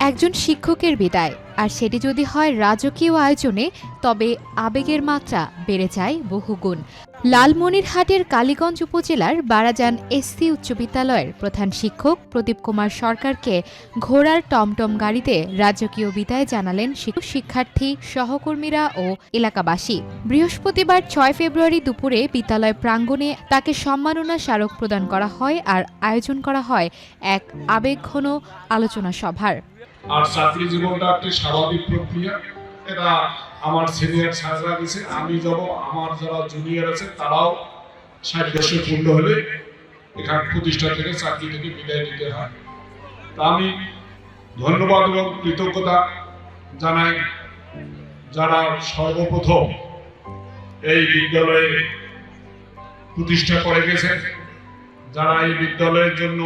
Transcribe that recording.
একজন শিক্ষকের বিদায়, আর সেটি যদি হয় রাজকীয় আয়োজনে, তবে আবেগের মাত্রা বেড়ে যায় বহুগুণ। লালমনিরহাটের কালীগঞ্জ উপজেলার বারাজান এসসি উচ্চ বিদ্যালয়ের প্রধান শিক্ষক প্রদীপ কুমার সরকারকে ঘোড়ার টমটম গাড়িতে রাজকীয় বিদায় জানালেন শিক্ষার্থী, সহকর্মীরা ও এলাকাবাসী। বৃহস্পতিবার ৬ ফেব্রুয়ারি দুপুরে বিদ্যালয় প্রাঙ্গণে তাকে সম্মাননা স্মারক প্রদান করা হয় আর আয়োজন করা হয় এক আবেগঘন আলোচনা সভার। আর চাকরি জীবনটা একটি স্বাভাবিক প্রক্রিয়া। এটা আমার সিনিয়র স্যাররা গেছে, আমি যাব, আমার যারা জুনিয়র আছে তারাও ৬০ বছর পূর্ণ হলে এখান প্রতিষ্ঠান থেকে চাকরি থেকে বিদায় নিতে হয়। তা আমি ধন্যবাদ এবং কৃতজ্ঞতা জানাই যারা সর্বপ্রথম এই বিদ্যালয়ে প্রতিষ্ঠা করে গেছেন, যারা এই বিদ্যালয়ের জন্য